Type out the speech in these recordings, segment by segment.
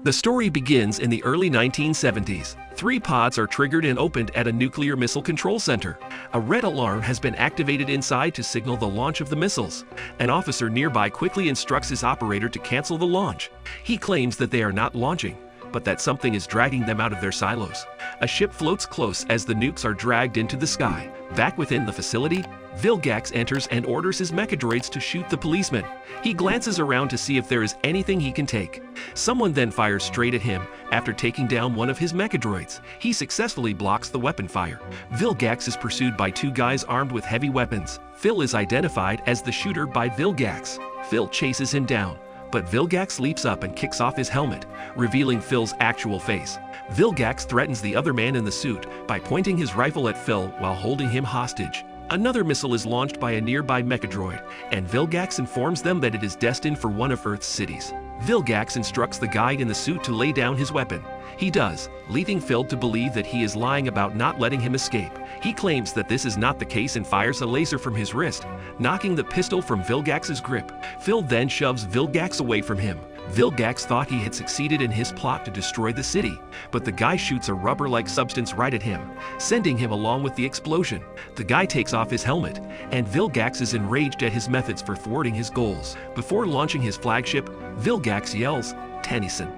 The story begins in the early 1970s. 3 pods are triggered and opened at a nuclear missile control center. A red alarm has been activated inside to signal the launch of the missiles. An officer nearby quickly instructs his operator to cancel the launch. He claims that they are not launching, but that something is dragging them out of their silos. A ship floats close as the nukes are dragged into the sky. Back within the facility, Vilgax enters and orders his mechadroids to shoot the policeman. He glances around to see if there is anything he can take. Someone then fires straight at him after taking down one of his mechadroids. He successfully blocks the weapon fire. Vilgax is pursued by 2 guys armed with heavy weapons. Phil is identified as the shooter by Vilgax. Phil chases him down, but Vilgax leaps up and kicks off his helmet, revealing Phil's actual face. Vilgax threatens the other man in the suit by pointing his rifle at Phil while holding him hostage. Another missile is launched by a nearby mechadroid, and Vilgax informs them that it is destined for one of Earth's cities. Vilgax instructs the guy in the suit to lay down his weapon. He does, leading Phil to believe that he is lying about not letting him escape. He claims that this is not the case and fires a laser from his wrist, knocking the pistol from Vilgax's grip. Phil then shoves Vilgax away from him. Vilgax thought he had succeeded in his plot to destroy the city, but the guy shoots a rubber-like substance right at him, sending him along with the explosion. The guy takes off his helmet, and Vilgax is enraged at his methods for thwarting his goals. Before launching his flagship, Vilgax yells, "Tennyson."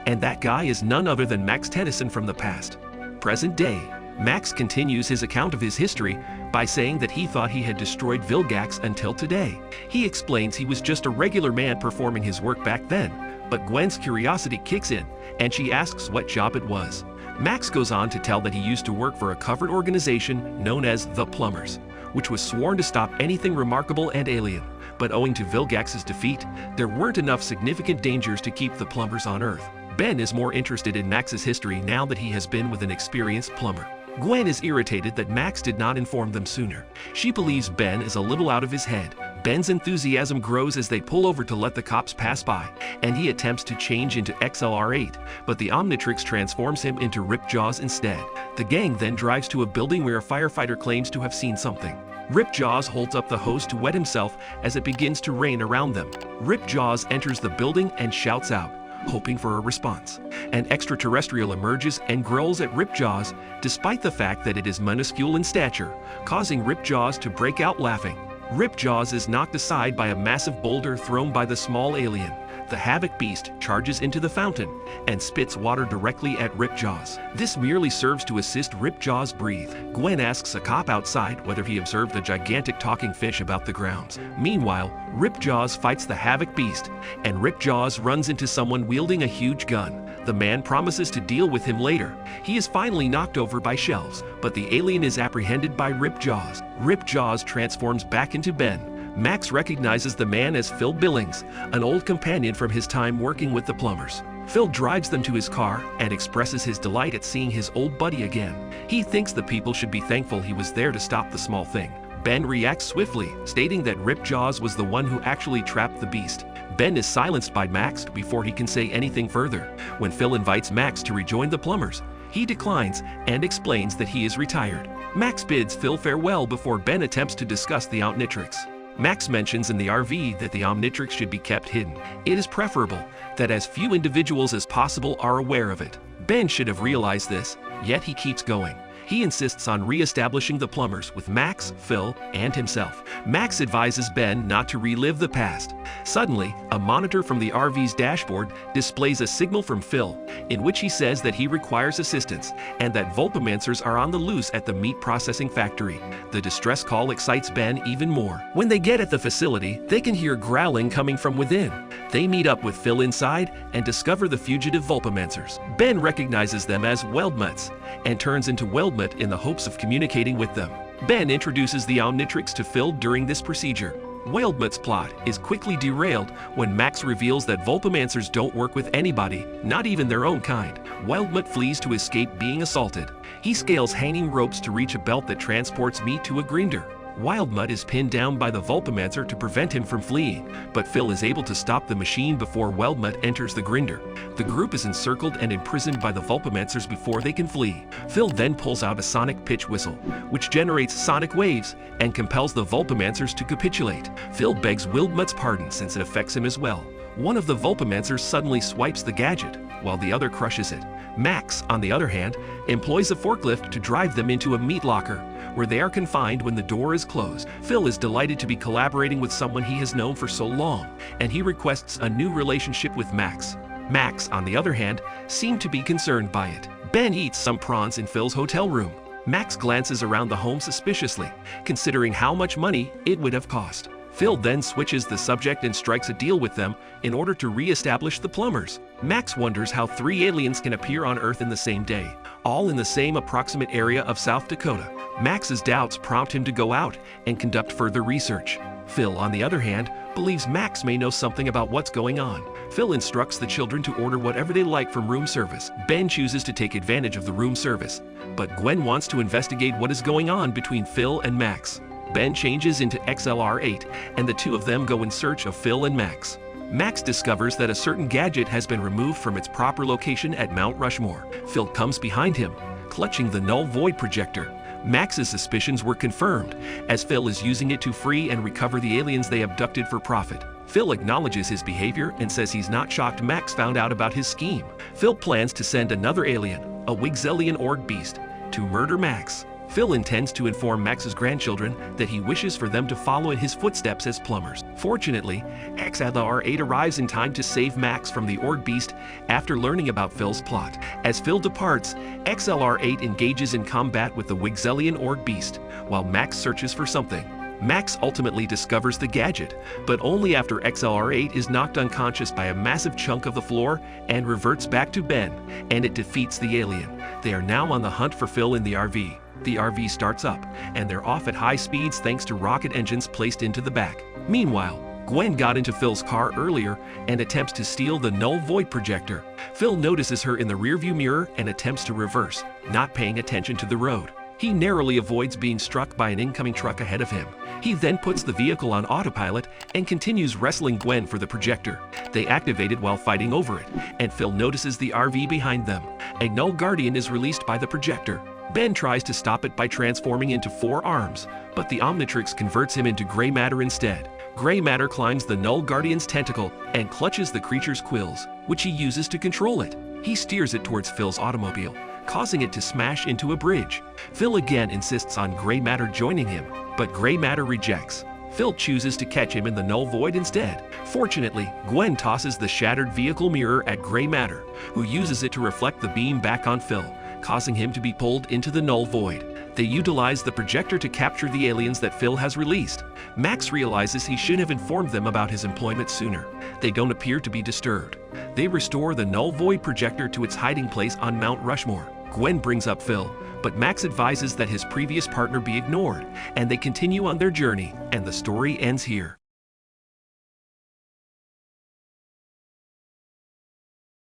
And that guy is none other than Max Tennyson from the past. Present day, Max continues his account of his history by saying that he thought he had destroyed Vilgax until today. He explains he was just a regular man performing his work back then, but Gwen's curiosity kicks in, and she asks what job it was. Max goes on to tell that he used to work for a covered organization known as the Plumbers, which was sworn to stop anything remarkable and alien. But owing to Vilgax's defeat, there weren't enough significant dangers to keep the Plumbers on Earth. Ben is more interested in Max's history now that he has been with an experienced plumber. Gwen is irritated that Max did not inform them sooner. She believes Ben is a little out of his head. Ben's enthusiasm grows as they pull over to let the cops pass by, and he attempts to change into XLR8, but the Omnitrix transforms him into Ripjaws instead. The gang then drives to a building where a firefighter claims to have seen something. Ripjaws holds up the hose to wet himself as it begins to rain around them. Ripjaws enters the building and shouts out, hoping for a response. An extraterrestrial emerges and growls at Ripjaws, despite the fact that it is minuscule in stature, causing Ripjaws to break out laughing. Ripjaws is knocked aside by a massive boulder thrown by the small alien. The Havoc Beast charges into the fountain and spits water directly at Ripjaws. This merely serves to assist Ripjaws breathe. Gwen asks a cop outside whether he observed a gigantic talking fish about the grounds. Meanwhile, Ripjaws fights the Havoc Beast, and Ripjaws runs into someone wielding a huge gun. The man promises to deal with him later. He is finally knocked over by shelves, but the alien is apprehended by Ripjaws. Ripjaws transforms back into Ben. Max recognizes the man as Phil Billings, an old companion from his time working with the Plumbers. Phil drives them to his car and expresses his delight at seeing his old buddy again. He thinks the people should be thankful he was there to stop the small thing. Ben reacts swiftly, stating that Ripjaws was the one who actually trapped the beast. Ben is silenced by Max before he can say anything further. When Phil invites Max to rejoin the Plumbers, he declines and explains that he is retired. Max bids Phil farewell before Ben attempts to discuss the Omnitrix. Max mentions in the RV that the Omnitrix should be kept hidden. It is preferable that as few individuals as possible are aware of it. Ben should have realized this, yet he keeps going. He insists on re-establishing the Plumbers with Max, Phil, and himself. Max advises Ben not to relive the past. Suddenly, a monitor from the RV's dashboard displays a signal from Phil, in which he says that he requires assistance and that Vulpamancers are on the loose at the meat processing factory. The distress call excites Ben even more. When they get at the facility, they can hear growling coming from within. They meet up with Phil inside and discover the fugitive Vulpamancers. Ben recognizes them as Weldmuts and turns into Weldmut in the hopes of communicating with them. Ben introduces the Omnitrix to Phil during this procedure. Weldmut's plot is quickly derailed when Max reveals that Vulpamancers don't work with anybody, not even their own kind. Weldmut flees to escape being assaulted. He scales hanging ropes to reach a belt that transports meat to a grinder. Wildmutt is pinned down by the Vulpamancer to prevent him from fleeing, but Phil is able to stop the machine before Wildmutt enters the grinder. The group is encircled and imprisoned by the Vulpamancers before they can flee. Phil then pulls out a sonic pitch whistle, which generates sonic waves and compels the Vulpamancers to capitulate. Phil begs Wildmutt's pardon since it affects him as well. One of the Vulpamancers suddenly swipes the gadget. while the other crushes it. Max, on the other hand, employs a forklift to drive them into a meat locker, where they are confined when the door is closed. Phil is delighted to be collaborating with someone he has known for so long, and he requests a new relationship with Max. Max, on the other hand, seemed to be concerned by it. Ben eats some prawns in Phil's hotel room. Max glances around the home suspiciously, considering how much money it would have cost. Phil then switches the subject and strikes a deal with them in order to re-establish the plumbers. Max wonders how 3 aliens can appear on Earth in the same day, all in the same approximate area of South Dakota. Max's doubts prompt him to go out and conduct further research. Phil, on the other hand, believes Max may know something about what's going on. Phil instructs the children to order whatever they like from room service. Ben chooses to take advantage of the room service, but Gwen wants to investigate what is going on between Phil and Max. Ben changes into XLR-8, and the two of them go in search of Phil and Max. Max discovers that a certain gadget has been removed from its proper location at Mount Rushmore. Phil comes behind him, clutching the Nullvoid Projector. Max's suspicions were confirmed, as Phil is using it to free and recover the aliens they abducted for profit. Phil acknowledges his behavior and says he's not shocked Max found out about his scheme. Phil plans to send another alien, a Wigzellian org beast, to murder Max. Phil intends to inform Max's grandchildren that he wishes for them to follow in his footsteps as plumbers. Fortunately, XLR-8 arrives in time to save Max from the org beast after learning about Phil's plot. As Phil departs, XLR-8 engages in combat with the Wigzellian org beast, while Max searches for something. Max ultimately discovers the gadget, but only after XLR-8 is knocked unconscious by a massive chunk of the floor and reverts back to Ben, and it defeats the alien. They are now on the hunt for Phil in the RV. The RV starts up, and they're off at high speeds thanks to rocket engines placed into the back. Meanwhile, Gwen got into Phil's car earlier and attempts to steal the Nullvoid Projector. Phil notices her in the rearview mirror and attempts to reverse, not paying attention to the road. He narrowly avoids being struck by an incoming truck ahead of him. He then puts the vehicle on autopilot and continues wrestling Gwen for the projector. They activate it while fighting over it, and Phil notices the RV behind them. A Null Guardian is released by the projector. Ben tries to stop it by transforming into 4 arms, but the Omnitrix converts him into gray matter instead. Gray matter climbs the Null Guardian's tentacle and clutches the creature's quills, which he uses to control it. He steers it towards Phil's automobile, causing it to smash into a bridge. Phil again insists on gray matter joining him, but gray matter rejects. Phil chooses to catch him in the Null Void instead. Fortunately, Gwen tosses the shattered vehicle mirror at gray matter, who uses it to reflect the beam back on Phil, causing him to be pulled into the Null Void. They utilize the projector to capture the aliens that Phil has released. Max realizes he should have informed them about his employment sooner. They don't appear to be disturbed. They restore the Nullvoid Projector to its hiding place on Mount Rushmore. Gwen brings up Phil, but Max advises that his previous partner be ignored, and they continue on their journey, and the story ends here.